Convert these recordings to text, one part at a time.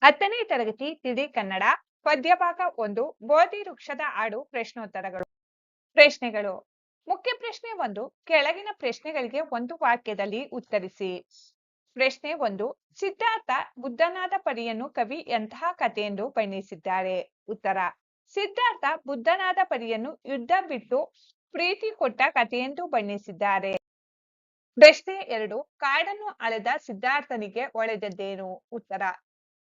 10ನೇ ತರಗತಿ ತಿಳಿ ಕನ್ನಡ ಪದ್ಯಭಾಗ 1 ಬೋಧಿ ವೃಕ್ಷದ ಹಾಡು ಪ್ರಶ್ನೋತ್ತರಗಳು. ಪ್ರಶ್ನೆಗಳು. ಮುಖ್ಯ ಪ್ರಶ್ನೆ 1. ಕೆಳಗಿನ ಪ್ರಶ್ನೆಗಳಿಗೆ ಒಂದು ವಾಕ್ಯದಲ್ಲಿ ಉತ್ತರಿಸಿ. ಪ್ರಶ್ನೆ 1. ಸಿದ್ಧಾರ್ಥ ಬುದ್ಧನಾದ ಪರಿಯನ್ನು ಕವಿ ಎಂತಹ ಕಥೆಯೆಂದು ಬಣ್ಣಿಸಿದ್ದಾರೆ? ಉತ್ತರ. ಸಿದ್ಧಾರ್ಥ ಬುದ್ಧನಾದ ಪರಿಯನ್ನು ಯುದ್ಧ ಬಿಟ್ಟು ಪ್ರೀತಿ ಕೊಟ್ಟ ಕಥೆಯೆಂದು ಬಣ್ಣಿಸಿದ್ದಾರೆ. ಪ್ರಶ್ನೆ 2. ಕಾಡನ್ನು ಅಲೆದ ಸಿದ್ಧಾರ್ಥನಿಗೆ ಒಳೆದದ್ದೇನು? ಉತ್ತರ.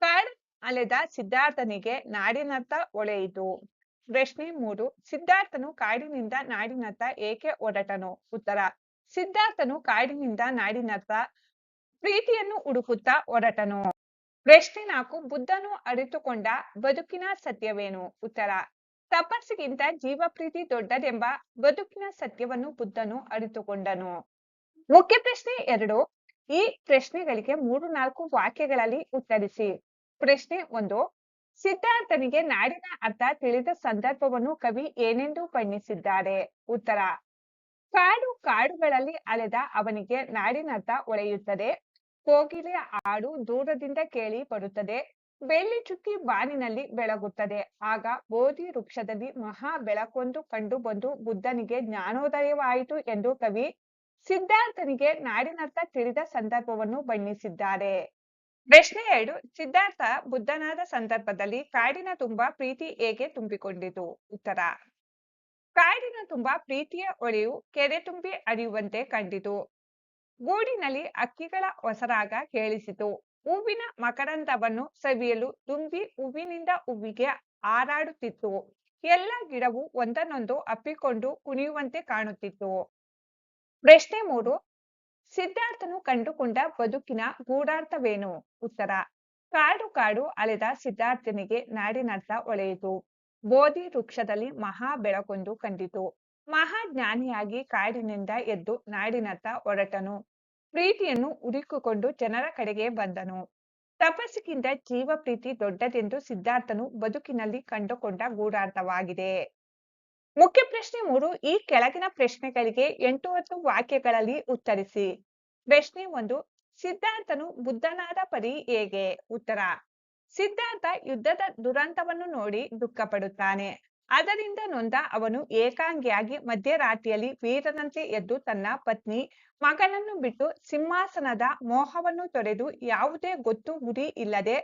ಕಾಡನ್ನು ಅಲೆದ ಸಿದ್ಧಾರ್ಥನಿಗೆ ನಾಡಿನತ್ತ ಒಳೆಯಿತು. ಪ್ರಶ್ನೆ 3. ಸಿದ್ಧಾರ್ಥನು ಕಾಡಿನಿಂದ ನಾಡಿನತ್ತ ಏಕೆ ಹೊರಟನು? ಉತ್ತರ. ಸಿದ್ಧಾರ್ಥನು ಕಾಡಿನಿಂದ ನಾಡಿನತ್ತ ಪ್ರೀತಿಯನ್ನು ಹುಡುಕುತ್ತಾ ಹೊರಟನು. ಪ್ರಶ್ನೆ 4. ಬುದ್ಧನು ಅರಿತುಕೊಂಡ ಬದುಕಿನ ಸತ್ಯವೇನು? ಉತ್ತರ. ತಪಸ್ಸಿಗಿಂತ ಜೀವಪ್ರೀತಿ ದೊಡ್ಡದೆಂಬ ಬದುಕಿನ ಸತ್ಯವನ್ನು ಬುದ್ಧನು ಅರಿತುಕೊಂಡನು. ಮುಖ್ಯ ಪ್ರಶ್ನೆ 2. ಈ ಪ್ರಶ್ನೆಗಳಿಗೆ 3-4 ವಾಕ್ಯಗಳಲ್ಲಿ ಉತ್ತರಿಸಿ. ಪ್ರಶ್ನೆ 1. ಸಿದ್ಧಾರ್ಥನಿಗೆ ನಾಡಿನ ಅರ್ಥ ತಿಳಿದ ಸಂದರ್ಭವನ್ನು ಕವಿ ಏನೆಂದು ಬಣ್ಣಿಸಿದ್ದಾರೆ? ಉತ್ತರ. ಕಾಡುಗಳಲ್ಲಿ ಅಲೆದ ಅವನಿಗೆ ನಾಡಿನರ್ಥ ಹೊಳೆಯುತ್ತದೆ. ಕೋಗಿಲೆಯ ಹಾಡು ದೂರದಿಂದ ಕೇಳಿ ಬರುತ್ತದೆ. ಬೆಳ್ಳಿ ಚುಕ್ಕಿ ಬಾನಿನಲ್ಲಿ ಬೆಳಗುತ್ತದೆ. ಆಗ ಬೋಧಿ ವೃಕ್ಷದಲ್ಲಿ ಮಹಾ ಬೆಳಕೊಂದು ಕಂಡು ಬಂದು ಬುದ್ಧನಿಗೆ ಜ್ಞಾನೋದಯವಾಯಿತು ಎಂದು ಕವಿ ಸಿದ್ಧಾರ್ಥನಿಗೆ ನಾಡಿನರ್ಥ ತಿಳಿದ ಸಂದರ್ಭವನ್ನು ಬಣ್ಣಿಸಿದ್ದಾರೆ. ಪ್ರಶ್ನೆ 2. ಸಿದ್ಧಾರ್ಥ ಬುದ್ಧನಾದ ಸಂದರ್ಭದಲ್ಲಿ ಕಾಡಿನ ತುಂಬಾ ಪ್ರೀತಿ ಹೇಗೆ ತುಂಬಿಕೊಂಡಿತು? ಉತ್ತರ. ಕಾಡಿನ ತುಂಬಾ ಪ್ರೀತಿಯ ಹೊಳೆಯು ಕೆರೆ ತುಂಬಿ ಹರಿಯುವಂತೆ ಕಂಡಿತು. ಗೂಡಿನಲ್ಲಿ ಹಕ್ಕಿಗಳ ಒಸರಾಗ ಕೇಳಿಸಿತು. ಹೂವಿನ ಮಕರಂದವನ್ನು ಸವಿಯಲು ದುಂಬಿ ಹೂವಿನಿಂದ ಹೂವಿಗೆ ಹಾರಾಡುತ್ತಿತ್ತು. ಎಲ್ಲ ಗಿಡವು ಒಂದನ್ನೊಂದು ಅಪ್ಪಿಕೊಂಡು ಕುಣಿಯುವಂತೆ ಕಾಣುತ್ತಿತ್ತು. ಪ್ರಶ್ನೆ 3. ಸಿದ್ಧಾರ್ಥನು ಕಂಡುಕೊಂಡ ಬದುಕಿನ ಗೂಢಾರ್ಥವೇನು? ಉತ್ತರ. ಕಾಡು ಅಲೆದ ಸಿದ್ಧಾರ್ಥನಿಗೆ ನಾಡಿನರ್ಥ ಹೊಳೆಯಿತು. ಬೋಧಿ ವೃಕ್ಷದಲ್ಲಿ ಮಹಾ ಬೆಳಕೊಂದು ಕಂಡಿತು. ಮಹಾಜ್ಞಾನಿಯಾಗಿ ಕಾಡಿನಿಂದ ಎದ್ದು ನಾಡಿನರ್ಥ ಹೊರಟನು. ಪ್ರೀತಿಯನ್ನು ಹುಡುಕಿಕೊಂಡು ಜನರ ಕಡೆಗೆ ಬಂದನು. ತಪಸ್ಸಿಗಿಂತ ಜೀವ ಪ್ರೀತಿ ದೊಡ್ಡದೆಂದು ಸಿದ್ಧಾರ್ಥನು ಬದುಕಿನಲ್ಲಿ ಕಂಡುಕೊಂಡ ಗೂಢಾರ್ಥವಾಗಿದೆ. ಮುಖ್ಯ ಪ್ರಶ್ನೆ 3. ಈ ಕೆಳಗಿನ ಪ್ರಶ್ನೆಗಳಿಗೆ 8-10 ವಾಕ್ಯಗಳಲ್ಲಿ ಉತ್ತರಿಸಿ. ಪ್ರಶ್ನೆ 1. ಸಿದ್ಧಾರ್ಥನು ಬುದ್ಧನಾದ ಪರಿ ಹೇಗೆ? ಉತ್ತರ. ಸಿದ್ಧಾರ್ಥ ಯುದ್ಧದ ದುರಂತವನ್ನು ನೋಡಿ ದುಃಖ ಪಡುತ್ತಾನೆ. ಅದರಿಂದ ನೊಂದ ಅವನು ಏಕಾಂಗಿಯಾಗಿ ಮಧ್ಯರಾತ್ರಿಯಲ್ಲಿ ವೀರನಂತೆ ಎದ್ದು ತನ್ನ ಪತ್ನಿ ಮಗನನ್ನು ಬಿಟ್ಟು ಸಿಂಹಾಸನದ ಮೋಹವನ್ನು ತೊರೆದು ಯಾವುದೇ ಗೊತ್ತು ಗುರಿ ಇಲ್ಲದೆ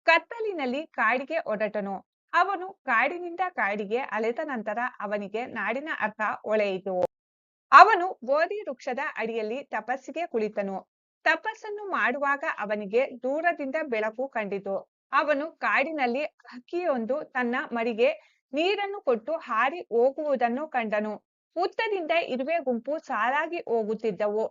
ಕತ್ತಲಿನಲ್ಲಿ ಕಾಡಿಗೆ ಹೊರಟನು. ಅವನು ಕಾಡಿನಿಂದ ಕಾಡಿಗೆ ಅಲೆದ ನಂತರ ಅವನಿಗೆ ನಾಡಿನ ಅರ್ಥ ಹೊಳೆಯಿತು. ಅವನು ಬೋಧಿ ವೃಕ್ಷದ ಅಡಿಯಲ್ಲಿ ತಪಸ್ಸಿಗೆ ಕುಳಿತನು. ತಪಸ್ಸನ್ನು ಮಾಡುವಾಗ ಅವನಿಗೆ ದೂರದಿಂದ ಬೆಳಕು ಕಂಡಿತು. ಅವನು ಕಾಡಿನಲ್ಲಿ ಹಕ್ಕಿಯೊಂದು ತನ್ನ ಮರಿಗೆ ನೀರನ್ನು ಕೊಟ್ಟು ಹಾರಿ ಹೋಗುವುದನ್ನು ಕಂಡನು. ಹುತ್ತದಿಂದ ಇರುವೆ ಗುಂಪು ಸಾಲಾಗಿ ಹೋಗುತ್ತಿದ್ದವು.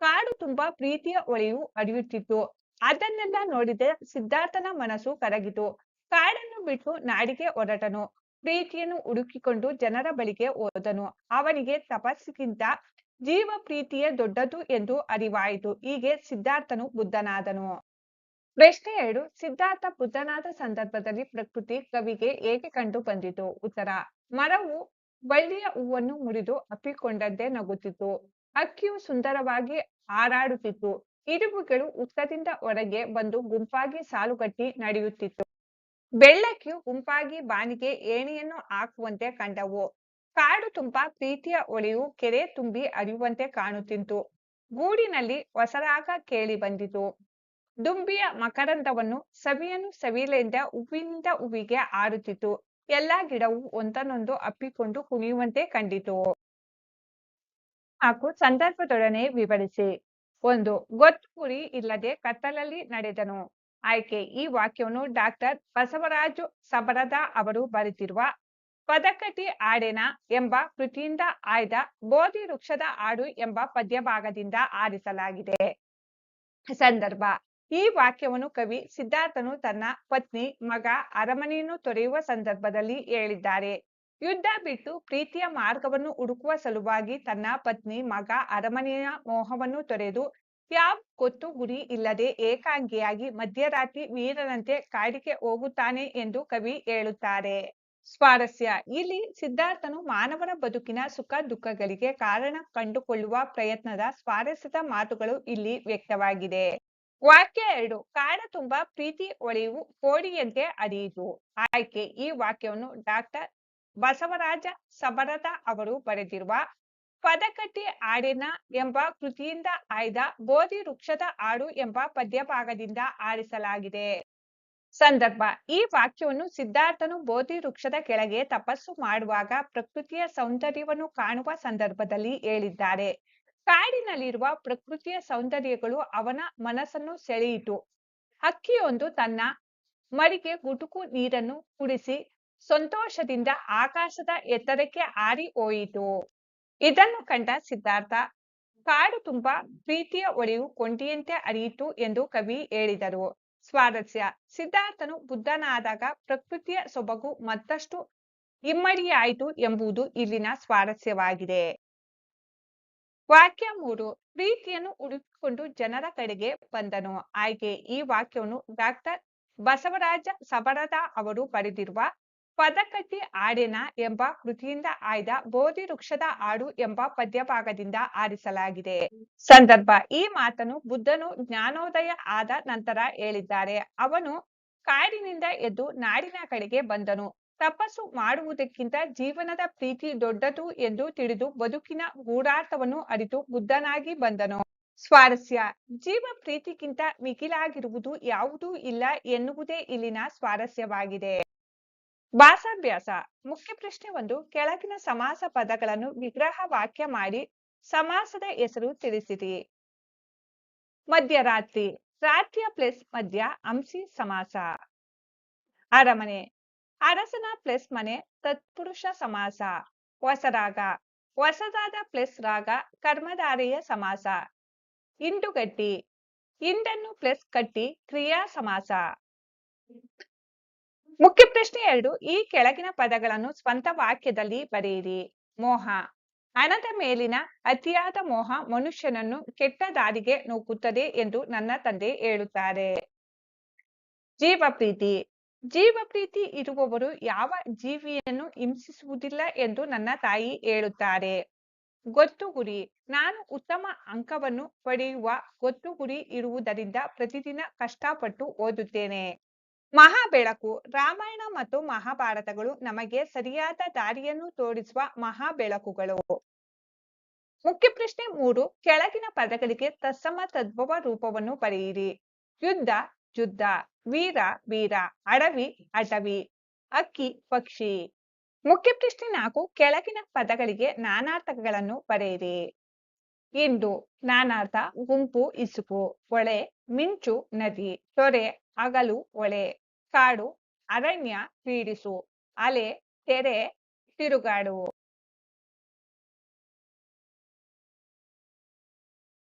ಕಾಡು ತುಂಬಾ ಪ್ರೀತಿಯ ಹೊಳೆಯು ಹರಿಯುತ್ತಿತ್ತು. ಅದನ್ನೆಲ್ಲ ನೋಡಿದ ಸಿದ್ಧಾರ್ಥನ ಮನಸ್ಸು ಕರಗಿತು. ಕಾಡನ್ನು ಬಿಟ್ಟು ನಾಡಿಗೆ ಹೊರಟನು. ಪ್ರೀತಿಯನ್ನು ಹುಡುಕಿಕೊಂಡು ಜನರ ಬಳಿಗೆ ಹೋದನು. ಅವನಿಗೆ ತಪಸ್ಸಿಗಿಂತ ಜೀವ ಪ್ರೀತಿಯೇ ದೊಡ್ಡದು ಎಂದು ಅರಿವಾಯಿತು. ಹೀಗೆ ಸಿದ್ಧಾರ್ಥನು ಬುದ್ಧನಾದನು. ಪ್ರಶ್ನೆ 2. ಸಿದ್ಧಾರ್ಥ ಬುದ್ಧನಾದ ಸಂದರ್ಭದಲ್ಲಿ ಪ್ರಕೃತಿ ಕವಿಗೆ ಹೇಗೆ ಕಂಡು ಬಂದಿತು? ಉತ್ತರ. ಮರವು ಬಳ್ಳಿಯ ಹೂವನ್ನು ಮುರಿದು ಅಪ್ಪಿಕೊಂಡಂತೆ ನಗುತ್ತಿತ್ತು. ಹಕ್ಕಿಯು ಸುಂದರವಾಗಿ ಹಾರಾಡುತ್ತಿತ್ತು. ಇರುವೆಗಳು ಹುತ್ತದಿಂದ ಹೊರಗೆ ಬಂದು ಗುಂಪಾಗಿ ಸಾಲುಗಟ್ಟಿ ನಡೆಯುತ್ತಿತ್ತು. ಬೆಳ್ಳಕ್ಕಿಯು ಗುಂಪಾಗಿ ಬಾನಿಗೆ ಏಣಿಯನ್ನು ಹಾಕುವಂತೆ ಕಂಡವು. ಕಾಡು ತುಂಬಾ ಪ್ರೀತಿಯ ಹೊಳೆಯು ಕೆರೆ ತುಂಬಿ ಹರಿಯುವಂತೆ ಕಾಣುತ್ತಿತ್ತು. ಗೂಡಿನಲ್ಲಿ ಒಸರಾಗ ಕೇಳಿ ಬಂದಿತು. ದುಂಬಿಯ ಮಕರಂದವನ್ನು ಸವಿಯಲೆಂದ ಹೂವಿನಿಂದ ಹೂವಿಗೆ ಹಾರುತ್ತಿತ್ತು. ಎಲ್ಲಾ ಗಿಡವು ಒಂದನ್ನೊಂದು ಅಪ್ಪಿಕೊಂಡು ಕುಣಿಯುವಂತೆ ಕಂಡಿತು. 4. ಸಂದರ್ಭದೊಡನೆ ವಿವರಿಸಿ. 1. ಗೊತ್ತು ಗುರಿ ಇಲ್ಲದೆ ಕತ್ತಲಲ್ಲಿ ನಡೆದನು. ಆಯ್ಕೆ. ಈ ವಾಕ್ಯವನ್ನು ಡಾಕ್ಟರ್ ಬಸವರಾಜು ಸಬರದ ಅವರು ಬರೆದಿರುವ ಪದಕಟಿ ಹಾಡೇನ ಎಂಬ ಕೃತಿಯಿಂದ ಆಯ್ದ ಬೋಧಿ ವೃಕ್ಷದ ಹಾಡು ಎಂಬ ಪದ್ಯಭಾಗದಿಂದ ಆರಿಸಲಾಗಿದೆ. ಸಂದರ್ಭ. ಈ ವಾಕ್ಯವನ್ನು ಕವಿ ಸಿದ್ಧಾರ್ಥನು ತನ್ನ ಪತ್ನಿ ಮಗ ಅರಮನೆಯನ್ನು ತೊರೆಯುವ ಸಂದರ್ಭದಲ್ಲಿ ಹೇಳಿದ್ದಾರೆ. ಯುದ್ಧ ಬಿಟ್ಟು ಪ್ರೀತಿಯ ಮಾರ್ಗವನ್ನು ಹುಡುಕುವ ಸಲುವಾಗಿ ತನ್ನ ಪತ್ನಿ ಮಗ ಅರಮನೆಯ ಮೋಹವನ್ನು ತೊರೆದು ಯಾವ ಗೊತ್ತು ಗುರಿ ಇಲ್ಲದೆ ಏಕಾಂಗಿಯಾಗಿ ಮಧ್ಯರಾತ್ರಿ ವೀರನಂತೆ ಕಾಡಿಗೆ ಹೋಗುತ್ತಾನೆ ಎಂದು ಕವಿ ಹೇಳುತ್ತಾರೆ. ಸ್ವಾರಸ್ಯ. ಇಲ್ಲಿ ಸಿದ್ಧಾರ್ಥನು ಮಾನವರ ಬದುಕಿನ ಸುಖ ದುಃಖಗಳಿಗೆ ಕಾರಣ ಕಂಡುಕೊಳ್ಳುವ ಪ್ರಯತ್ನದ ಸ್ವಾರಸ್ಯದ ಮಾತುಗಳು ಇಲ್ಲಿ ವ್ಯಕ್ತವಾಗಿದೆ. ವಾಕ್ಯ 2 ಕಾಡ ತುಂಬಾ ಪ್ರೀತಿ ಒಳೆಯುವು ಕೋಡಿಯಂತೆ ಹರಿಯಿತು. ಆಯ್ಕೆ ಈ ವಾಕ್ಯವನ್ನು ಡಾಕ್ಟರ್ ಬಸವರಾಜ ಸಬರದ ಅವರು ಬರೆದಿರುವ ಪದಕಟ್ಟಿ ಹಾಡಿನ ಎಂಬ ಕೃತಿಯಿಂದ ಆಯ್ದ ಬೋಧಿ ವೃಕ್ಷದ ಹಾಡು ಎಂಬ ಪದ್ಯಭಾಗದಿಂದ ಆರಿಸಲಾಗಿದೆ. ಸಂದರ್ಭ ಈ ವಾಕ್ಯವನ್ನು ಸಿದ್ಧಾರ್ಥನು ಬೋಧಿ ವೃಕ್ಷದ ಕೆಳಗೆ ತಪಸ್ಸು ಮಾಡುವಾಗ ಪ್ರಕೃತಿಯ ಸೌಂದರ್ಯವನ್ನು ಕಾಣುವ ಸಂದರ್ಭದಲ್ಲಿ ಹೇಳಿದ್ದಾರೆ. ಕಾಡಿನಲ್ಲಿರುವ ಪ್ರಕೃತಿಯ ಸೌಂದರ್ಯಗಳು ಅವನ ಮನಸ್ಸನ್ನು ಸೆಳೆಯಿತು. ಹಕ್ಕಿಯೊಂದು ತನ್ನ ಮರಿಗೆ ಗುಟುಕು ನೀರನ್ನು ಕುಡಿಸಿ ಸಂತೋಷದಿಂದ ಆಕಾಶದ ಎತ್ತರಕ್ಕೆ ಹಾರಿ ಹೋಯಿತು. ಇದನ್ನು ಕಂಡ ಸಿದ್ಧಾರ್ಥ ಕಾಡು ತುಂಬಾ ಪ್ರೀತಿಯ ಒಳೆಯು ಕೊಂಡಿಯಂತೆ ಹರಿಯಿತು ಎಂದು ಕವಿ ಹೇಳಿದರು. ಸ್ವಾರಸ್ಯ ಸಿದ್ಧಾರ್ಥನು ಬುದ್ಧನಾದಾಗ ಪ್ರಕೃತಿಯ ಸೊಬಗು ಮತ್ತಷ್ಟು ಇಮ್ಮಡಿಯಾಯಿತು ಎಂಬುದು ಇಲ್ಲಿನ ಸ್ವಾರಸ್ಯವಾಗಿದೆ. ವಾಕ್ಯ 3 ಪ್ರೀತಿಯನ್ನು ಹುಡುಕಿಕೊಂಡು ಜನರ ಕಡೆಗೆ ಬಂದನು. ಆಯ್ಕೆ ಈ ವಾಕ್ಯವನ್ನು ಡಾಕ್ಟರ್ ಬಸವರಾಜ ಸಬರದ ಅವರು ಬರೆದಿರುವ ಪದಕಟ್ಟಿ ಹಾಡಿನ ಎಂಬ ಕೃತಿಯಿಂದ ಆಯ್ದ ಬೋಧಿ ವೃಕ್ಷದ ಹಾಡು ಎಂಬ ಪದ್ಯಭಾಗದಿಂದ ಆರಿಸಲಾಗಿದೆ. ಸಂದರ್ಭ ಈ ಮಾತನ್ನು ಬುದ್ಧನು ಜ್ಞಾನೋದಯ ಆದ ನಂತರ ಹೇಳಿದ್ದಾರೆ. ಅವನು ಕಾಡಿನಿಂದ ಎದ್ದು ನಾಡಿನ ಕಡೆಗೆ ಬಂದನು. ತಪಸ್ಸು ಮಾಡುವುದಕ್ಕಿಂತ ಜೀವನದ ಪ್ರೀತಿ ದೊಡ್ಡದು ಎಂದು ತಿಳಿದು ಬದುಕಿನ ಗೂಢಾರ್ಥವನ್ನು ಅರಿತು ಬುದ್ಧನಾಗಿ ಬಂದನು. ಸ್ವಾರಸ್ಯ ಜೀವ ಪ್ರೀತಿಗಿಂತ ಮಿಗಿಲಾಗಿರುವುದು ಯಾವುದೂ ಇಲ್ಲ ಎನ್ನುವುದೇ ಇಲ್ಲಿನ ಸ್ವಾರಸ್ಯವಾಗಿದೆ. ಭಾಷಾಭ್ಯಾಸ ಮುಖ್ಯ ಪ್ರಶ್ನೆ 1 ಕೆಳಗಿನ ಸಮಾಸ ಪದಗಳನ್ನು ವಿಗ್ರಹ ವಾಕ್ಯ ಮಾಡಿ ಸಮಾಸದ ಹೆಸರು ತಿಳಿಸಿರಿ. ಮಧ್ಯರಾತ್ರಿ ರಾತ್ರಿಯ ಪ್ಲಸ್ ಮಧ್ಯ ಅಂಸಿ ಸಮಾಸ. ಅರಮನೆ ಅರಸನ ಪ್ಲಸ್ ಮನೆ ತತ್ಪುರುಷ ಸಮಾಸ. ಹೊಸರಾಗ ಹೊಸದಾದ ಪ್ಲಸ್ ರಾಗ ಕರ್ಮಧಾರೆಯ ಸಮಾಸ. ಹಿಂಡುಗಟ್ಟಿ ಹಿಂಡನ್ನು ಪ್ಲಸ್ ಕಟ್ಟಿ ಕ್ರಿಯಾ ಸಮಾಸ. ಮುಖ್ಯ ಪ್ರಶ್ನೆ 2 ಈ ಕೆಳಗಿನ ಪದಗಳನ್ನು ಸ್ವಂತ ವಾಕ್ಯದಲ್ಲಿ ಬರೆಯಿರಿ. ಮೋಹ ಹಣದ ಮೇಲಿನ ಅತಿಯಾದ ಮೋಹ ಮನುಷ್ಯನನ್ನು ಕೆಟ್ಟ ದಾರಿಗೆ ನೂಕುತ್ತದೆ ಎಂದು ನನ್ನ ತಂದೆ ಹೇಳುತ್ತಾರೆ. ಜೀವಪ್ರೀತಿ ಜೀವಪ್ರೀತಿ ಇರುವವರು ಯಾವ ಜೀವಿಯನ್ನು ಹಿಂಸಿಸುವುದಿಲ್ಲ ಎಂದು ನನ್ನ ತಾಯಿ ಹೇಳುತ್ತಾರೆ. ಗೊತ್ತು ಗುರಿ ನಾನು ಉತ್ತಮ ಅಂಕವನ್ನು ಪಡೆಯುವ ಗೊತ್ತು ಗುರಿ ಇರುವುದರಿಂದ ಪ್ರತಿದಿನ ಕಷ್ಟಪಟ್ಟು ಓದುತ್ತೇನೆ. ಮಹಾಬೆಳಕು ರಾಮಾಯಣ ಮತ್ತು ಮಹಾಭಾರತಗಳು ನಮಗೆ ಸರಿಯಾದ ದಾರಿಯನ್ನು ತೋರಿಸುವ ಮಹಾಬೆಳಕುಗಳು. ಮುಖ್ಯ ಪ್ರಶ್ನೆ 3 ಕೆಳಗಿನ ಪದಗಳಿಗೆ ತತ್ಸಮ ತದ್ಭವ ರೂಪವನ್ನು ಬರೆಯಿರಿ. ಯುದ್ಧ ಯುದ್ಧ, ವೀರ ವೀರ, ಅಡವಿ ಅಟವಿ, ಅಕ್ಕಿ ಪಕ್ಷಿ. ಮುಖ್ಯ ಪ್ರಶ್ನೆ 4 ಕೆಳಗಿನ ಪದಗಳಿಗೆ ನಾನಾರ್ಥಗಳನ್ನು ಬರೆಯಿರಿ. ಇಂಡು ನಾನಾರ್ಥ ಗುಂಪು ಇಸುಕು, ಹೊಳೆ ಮಿಂಚು ನದಿ, ತೊರೆ ಹಗಲು ಹೊಳೆ, ಕಾಡು ಅರಣ್ಯ ಕ್ರೀಡಿಸು, ಅಲೆ ತೆರೆ ತಿರುಗಾಡು.